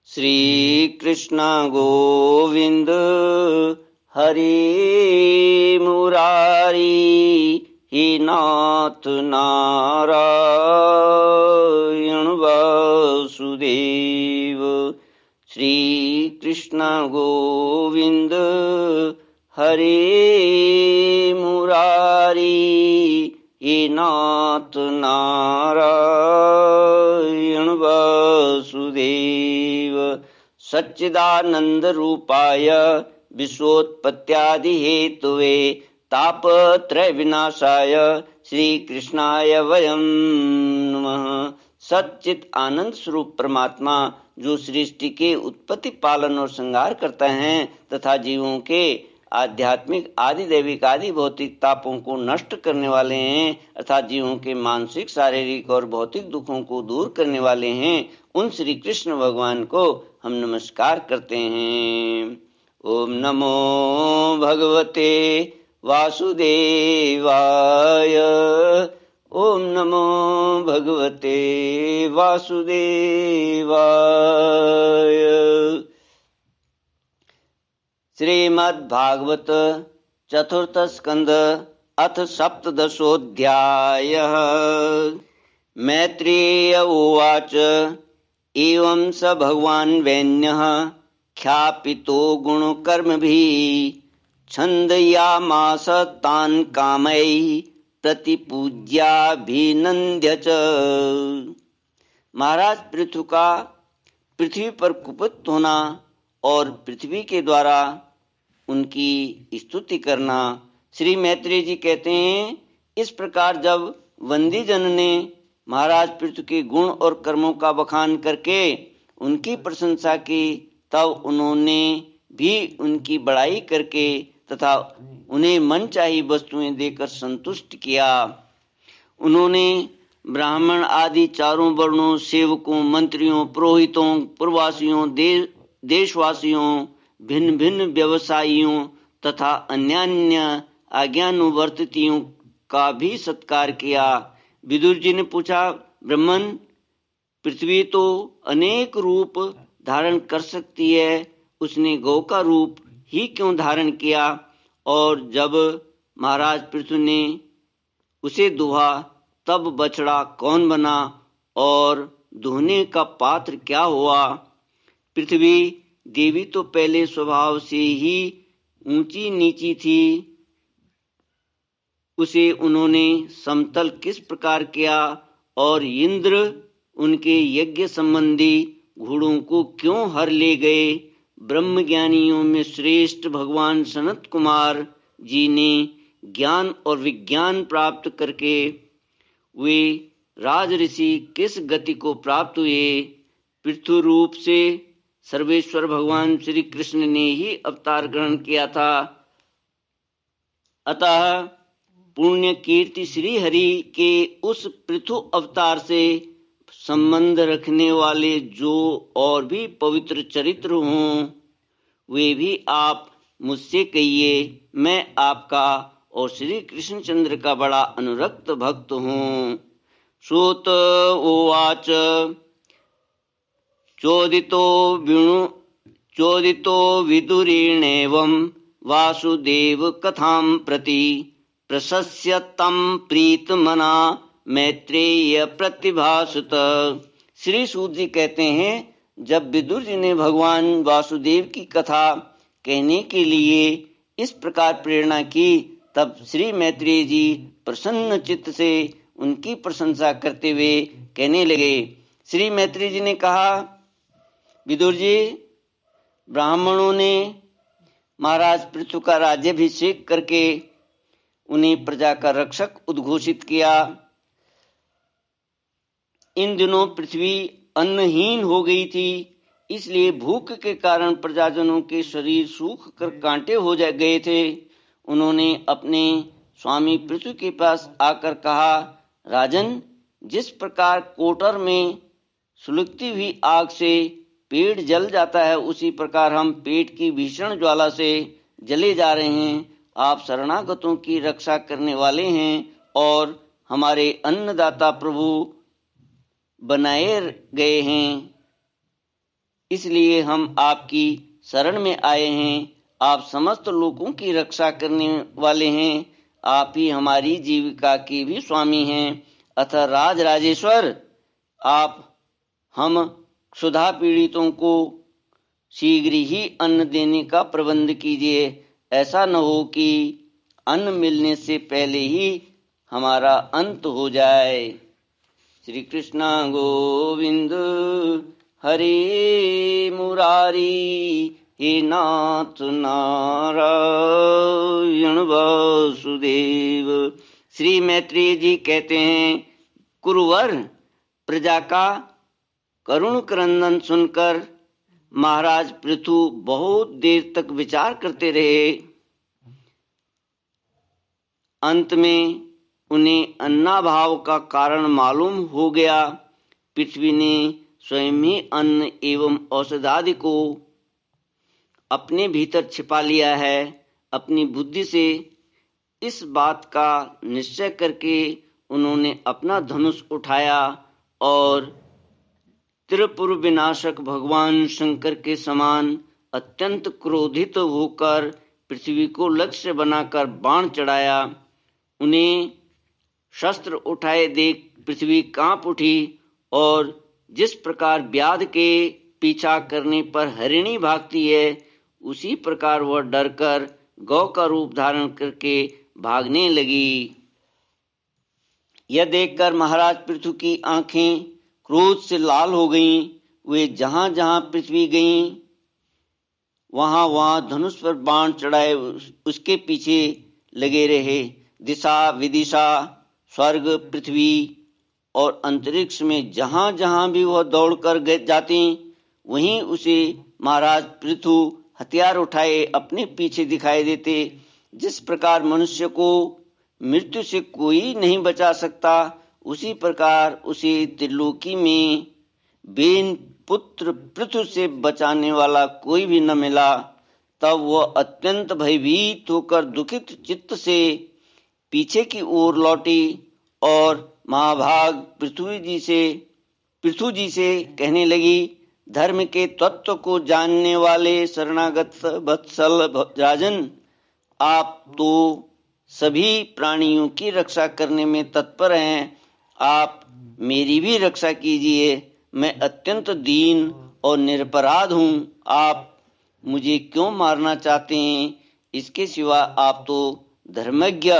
श्री कृष्ण गोविंद हरि मुरारी ही नाथ नारायण वासुदेव। श्री कृष्ण गोविंद हरि मुरारी ही नाथ नारायण वासुदेव। सच्चिदानंद रूपाय विश्वोत्पत्त्यादि हेतुवे तापत्रय विनाशाय श्री कृष्णाय वयं नमः। सच्चित आनंद स्वरूप परमात्मा जो सृष्टि के उत्पत्ति पालन और संहार करते हैं तथा जीवों के आध्यात्मिक आदि दैविक आदि भौतिक तापों को नष्ट करने वाले हैं अर्थात जीवों के मानसिक शारीरिक और भौतिक दुखों को दूर करने वाले हैं, उन श्री कृष्ण भगवान को हम नमस्कार करते हैं। ओम नमो भगवते वासुदेवाय। ओम नमो भगवते वासुदेवाय। श्रीमद्भागवत चतुर्थ स्कंद अथ सप्तदशोऽध्यायः। मैत्रेय उवाच एवं स भगवान् वैन्यः ख्यापितो गुणकर्मभिः छन्दयामास तान् कामैः प्रतिपूज्याभिनन्द्य च। महाराज पृथु का पृथ्वी पर कुपित होना और पृथ्वी के द्वारा उनकी स्तुति करना। श्री मैत्रेय जी कहते हैं, इस प्रकार जब वंदी जन ने महाराज पृथु के गुण और कर्मों का बखान करके उनकी प्रशंसा की, तब उन्होंने भी उनकी बड़ाई करके तथा उन्हें मनचाही वस्तुएं देकर संतुष्ट किया। उन्होंने ब्राह्मण आदि चारों वर्णों, सेवकों, मंत्रियों, पुरोहितों, पुरवासियों, देशवासियों, भिन्न भिन्न व्यवसायियों तथा अन्यान्य आज्ञानुवर्तियों का भी सत्कार किया। विदुर जी ने पूछा, ब्रह्मन, पृथ्वी तो अनेक रूप धारण कर सकती है, उसने गौ का रूप ही क्यों धारण किया? और जब महाराज पृथु ने उसे दुहा तब बछड़ा कौन बना और दुहने का पात्र क्या हुआ? पृथ्वी देवी तो पहले स्वभाव से ही ऊंची नीची थी, उसे उन्होंने समतल किस प्रकार किया? और इंद्र उनके यज्ञ संबंधी घोड़ों को क्यों हर ले गए? ब्रह्मज्ञानियों में श्रेष्ठ भगवान सनत कुमार जी ने ज्ञान और विज्ञान प्राप्त करके वे राज ऋषि किस गति को प्राप्त हुए? पृथु रूप से सर्वेश्वर भगवान श्री कृष्ण ने ही अवतार ग्रहण किया था। अतः पुण्य कीर्ति श्री हरि के उस पृथु अवतार से संबंध रखने वाले जो और भी पवित्र चरित्र हों, वे भी आप मुझसे कहिए। मैं आपका और श्री कृष्णचंद्र का बड़ा अनुरक्त भक्त हूँ। सूत उवाच चोदितो विदुरेणेवं वासुदेव कथां प्रति प्रशस्य तं प्रीतमना मैत्रेय प्रतिभासुत। श्री सूत जी कहते हैं, जब विदुर जी ने भगवान वासुदेव की कथा कहने के लिए इस प्रकार प्रेरणा की, तब श्री मैत्रेय जी प्रसन्न चित्त से उनकी प्रशंसा करते हुए कहने लगे। श्री मैत्रेय जी ने कहा, विदुर जी, ब्राह्मणों ने महाराज पृथु का राज्याभिषेक करके उन्हें प्रजा का रक्षक उद्घोषित किया। इन दिनों पृथ्वी अन्नहीन हो गई थी, इसलिए भूख के कारण प्रजाजनों के शरीर सूख कर कांटे हो गए थे। उन्होंने अपने स्वामी पृथु के पास आकर कहा, राजन, जिस प्रकार कोटर में सुलगती हुई आग से पेड़ जल जाता है, उसी प्रकार हम पेट की भीषण ज्वाला से जले जा रहे हैं। आप शरणागतों की रक्षा करने वाले हैं और हमारे अन्नदाता प्रभु बनाए गए हैं। इसलिए हम आपकी शरण में आए हैं। आप समस्त लोगों की रक्षा करने वाले हैं। आप ही हमारी जीविका के भी स्वामी हैं। अतः राज राजेश्वर, आप हम क्षुधा पीड़ितों को शीघ्र ही अन्न देने का प्रबंध कीजिए। ऐसा न हो कि अन्न मिलने से पहले ही हमारा अंत हो जाए। श्री कृष्ण गोविंद हरे मुरारी, हे नाथ नारायण वासुदेव। श्री मैत्रेय जी कहते हैं, कुरुवर, प्रजा का करुण क्रंदन सुनकर महाराज पृथु बहुत देर तक विचार करते रहे। अंत में उन्हें अन्नाभाव का कारण मालूम हो गया। पृथ्वी ने स्वयं ही अन्न एवं औषधादि को अपने भीतर छिपा लिया है। अपनी बुद्धि से इस बात का निश्चय करके उन्होंने अपना धनुष उठाया और त्रिपुर विनाशक भगवान शंकर के समान अत्यंत क्रोधित होकर पृथ्वी को लक्ष्य बनाकर बाण चढ़ाया। उन्हें शस्त्र उठाए देख पृथ्वी कांप उठी और जिस प्रकार व्याध के पीछा करने पर हरिणी भागती है, उसी प्रकार वह डरकर गौ का रूप धारण करके भागने लगी। यह देखकर महाराज पृथु की आंखें क्रोध से लाल हो गईं। वे जहां जहां पृथ्वी गईं, वहां वहां धनुष पर बाण चढ़ाए उसके पीछे लगे रहे। दिशा विदिशा, स्वर्ग, पृथ्वी और अंतरिक्ष में जहां जहां भी वह दौड़कर जाती, वहीं उसे महाराज पृथु हथियार उठाए अपने पीछे दिखाई देते। जिस प्रकार मनुष्य को मृत्यु से कोई नहीं बचा सकता, उसी प्रकार उसे त्रिलोकी में बेन पुत्र पृथु से बचाने वाला कोई भी न मिला। तब वह अत्यंत भयभीत होकर दुखित चित्त से पीछे की ओर लौटी और महाभाग पृथु जी से कहने लगी, धर्म के तत्व को जानने वाले शरणागत वत्सल राजन, आप तो सभी प्राणियों की रक्षा करने में तत्पर हैं। आप मेरी भी रक्षा कीजिए। मैं अत्यंत दीन और निरपराध हूँ। आप मुझे क्यों मारना चाहते हैं? इसके सिवा आप तो धर्मज्ञ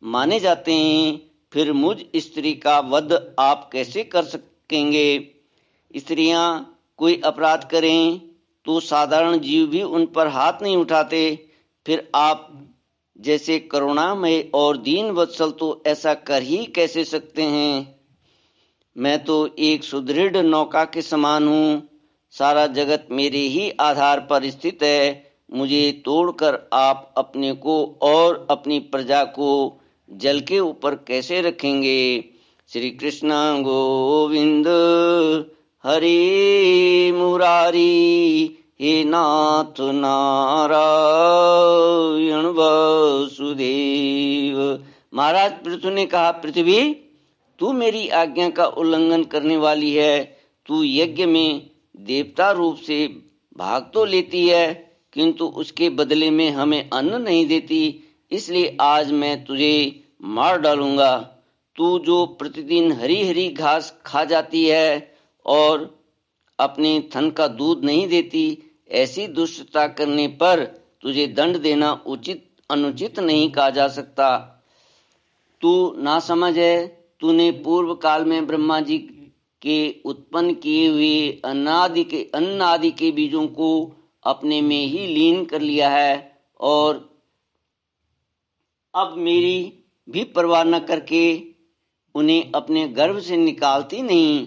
माने जाते हैं। फिर मुझ स्त्री का वध आप कैसे कर सकेंगे? स्त्रियां कोई अपराध करें तो साधारण जीव भी उन पर हाथ नहीं उठाते। फिर आप जैसे करुणामय और दीन वत्सल तो ऐसा कर ही कैसे सकते हैं? मैं तो एक सुदृढ़ नौका के समान हूँ। सारा जगत मेरे ही आधार पर स्थित है। मुझे तोड़कर आप अपने को और अपनी प्रजा को जल के ऊपर कैसे रखेंगे? श्री कृष्ण गोविंद हरे मुरारी, हे नाथ नारायण वासुदेव। महाराज पृथु ने कहा, पृथ्वी, तू मेरी आज्ञा का उल्लंघन करने वाली है। तू यज्ञ में देवता रूप से भाग तो लेती है, किंतु उसके बदले में हमें अन्न नहीं देती। इसलिए आज मैं तुझे मार डालूंगा। तू जो प्रतिदिन हरी हरी घास खा जाती है और अपने थन का दूध नहीं देती, ऐसी दुष्टता करने पर तुझे दंड देना उचित अनुचित नहीं कहा जा सकता। तू नासमझ है। तूने पूर्व काल में ब्रह्मा जी के उत्पन्न किए हुए अन्न आदि के बीजों को अपने में ही लीन कर लिया है और अब मेरी भी परवाह न करके उन्हें अपने गर्भ से निकालती नहीं।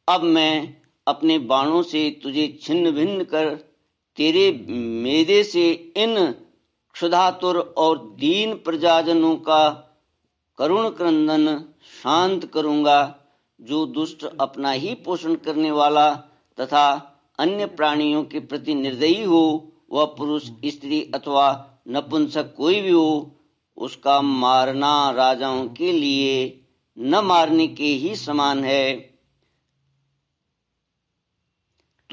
अब मैं अपने बाणों से तुझे छिन्न भिन्न कर तेरे मेदे से इन क्षुधातुर और दीन प्रजाजनों का करुण क्रंदन शांत करूंगा। जो दुष्ट अपना ही पोषण करने वाला तथा अन्य प्राणियों के प्रति निर्दयी हो, वह पुरुष, स्त्री अथवा नपुंसक कोई भी हो, उसका मारना राजाओं के लिए न मारने के ही समान है।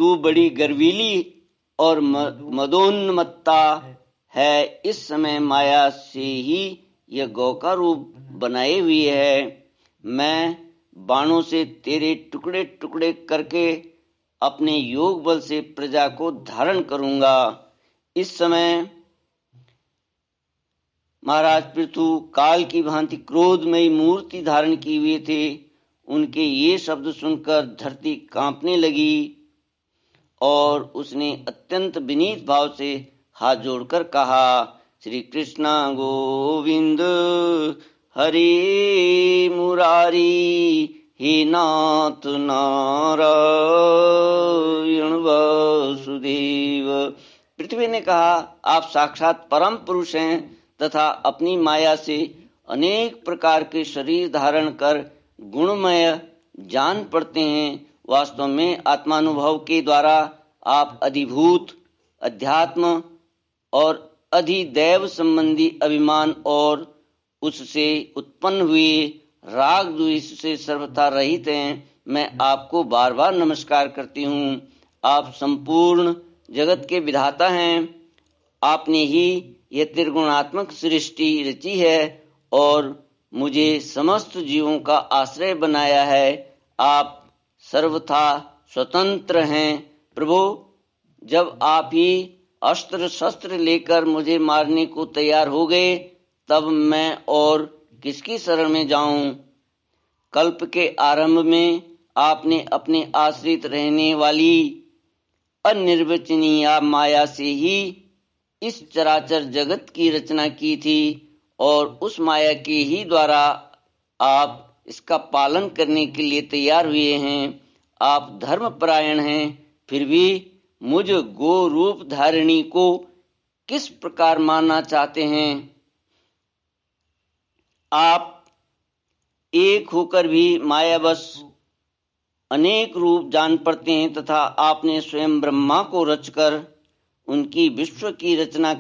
तू बड़ी गर्वीली और मदोन्मत्ता है। इस समय माया से ही यह गौ का रूप बनाए हुए है। मैं बाणों से तेरे टुकड़े टुकड़े करके अपने योग बल से प्रजा को धारण करूंगा। इस समय महाराज पृथु काल की भांति क्रोधमयी मूर्ति धारण किए हुए थे। उनके ये शब्द सुनकर धरती कांपने लगी और उसने अत्यंत विनीत भाव से हाथ जोड़कर कहा, श्री कृष्ण गोविंद हरे मुरारी, हे नाथ नारायण वासुदेव। पृथ्वी ने कहा, आप साक्षात परम पुरुष हैं तथा अपनी माया से अनेक प्रकार के शरीर धारण कर गुणमय जान पड़ते हैं। वास्तव में आत्मानुभव के द्वारा आप अधिभूत, अध्यात्म और अधिदैव संबंधी अभिमान और उससे उत्पन्न हुए राग द्वेष से सर्वथा रहित हैं। मैं आपको बार बार नमस्कार करती हूँ। आप संपूर्ण जगत के विधाता हैं। आपने ही यह त्रिगुणात्मक सृष्टि रची है और मुझे समस्त जीवों का आश्रय बनाया है। आप सर्वथा स्वतंत्र हैं। प्रभु, जब आप ही अस्त्र शस्त्र लेकर मुझे मारने को तैयार हो गए, तब मैं और किसकी शरण में जाऊं? कल्प के आरंभ में आपने अपने आश्रित रहने वाली अनिर्वचनीय माया से ही इस चराचर जगत की रचना की थी और उस माया के ही द्वारा आप इसका पालन करने के लिए तैयार हुए हैं। आप धर्मपरायण हैं, फिर भी मुझ गो रूप धारिणी को किस प्रकार मानना चाहते हैं? आप एक होकर भी मायावश अनेक रूप जान पड़ते हैं तथा आपने स्वयं ब्रह्मा को रचकर उनसे विश्व की रचना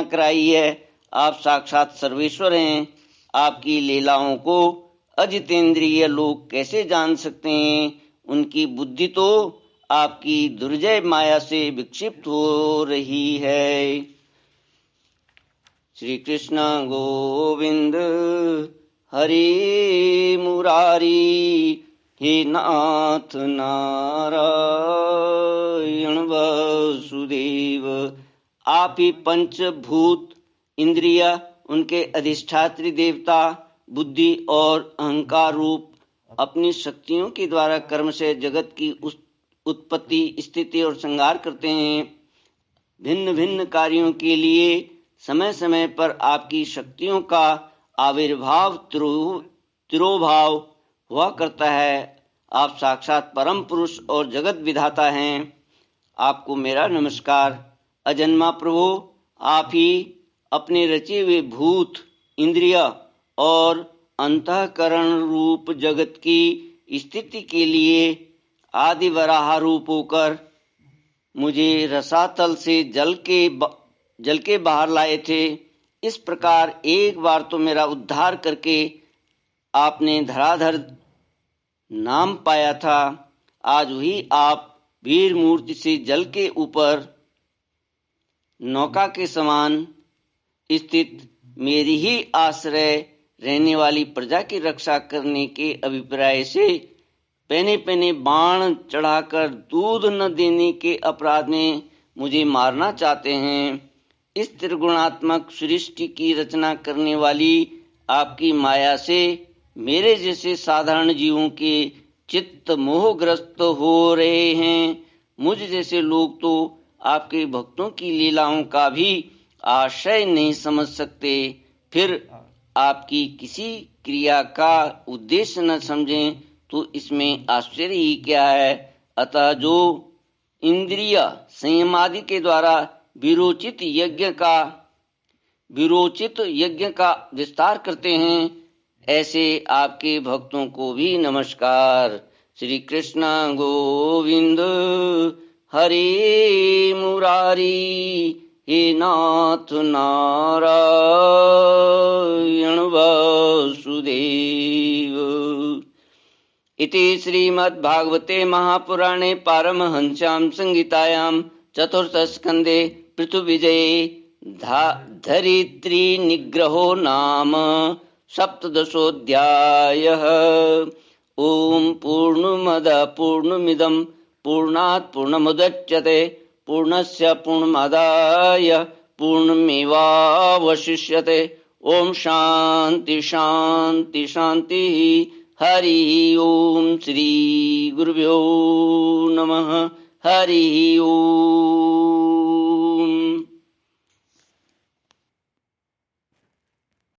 कराई है। आप साक्षात सर्वेश्वर हैं। आपकी लीलाओं को अजितेंद्रिय लोग कैसे जान सकते हैं? उनकी बुद्धि तो आपकी दुर्जय माया से विक्षिप्त हो रही है। श्री कृष्ण गोविंद हरे मुरारी, हे नाथ नारायण वासुदेव। आप ही पंचभूत, इंद्रिय, उनके अधिष्ठात्री देवता, बुद्धि और अहंकार रूप अपनी शक्तियों के द्वारा कर्म से जगत की उत्पत्ति, स्थिति और संहार करते हैं। भिन्न भिन्न कार्यों के लिए समय समय पर आपकी शक्तियों का आविर्भाव तिरोभाव हुआ करता है। आप साक्षात परम पुरुष और जगत विधाता हैं। आपको मेरा नमस्कार। अजन्मा प्रभु, आप ही अपने रचे हुए भूत, इंद्रिय और अंतःकरण रूप जगत की स्थिति के लिए आदि वराह रूप होकर मुझे रसातल से जल के बाहर लाए थे। इस प्रकार एक बार तो मेरा उद्धार करके आपने धराधर नाम पाया था। आज वही आप वीर मूर्ति से जल के ऊपर नौका के समान स्थित मेरी ही आश्रय रहने वाली प्रजा की रक्षा करने के अभिप्राय से पहने पहने बाण चढ़ाकर दूध न देने के अपराध में मुझे मारना चाहते हैं। इस त्रिगुणात्मक सृष्टि की रचना करने वाली आपकी माया से मेरे जैसे साधारण जीवों के चित्त मोहग्रस्त हो रहे हैं। मुझ जैसे लोग तो आपके भक्तों की लीलाओं का भी आशय नहीं समझ सकते, फिर आपकी किसी क्रिया का उद्देश्य न समझें तो इसमें आश्चर्य ही क्या है। अतः जो इंद्रिय संयम आदि के द्वारा विरोचित यज्ञ का विस्तार करते हैं, ऐसे आपके भक्तों को भी नमस्कार। श्री कृष्ण गोविंद हरे मुरारी, हे नाथ नारायण वासुदेव। इति श्रीमद्भागवते महापुराणे पारमहंस्यां संहितायां चतुर्थस्कन्धे पृथुविजये धरित्रीनिग्रहो नाम सप्तदशोऽध्यायः। ॐ पूर्णमदः पूर्णमिदं पूर्णात् पूर्णमुदच्यते पूर्णस्य पूर्णमादाय पूर्णमेवावशिष्यते। ॐ शान्ति शान्ति शान्तिः। हरि ओम श्री गुरुभ्यो नमः। हरि ओम।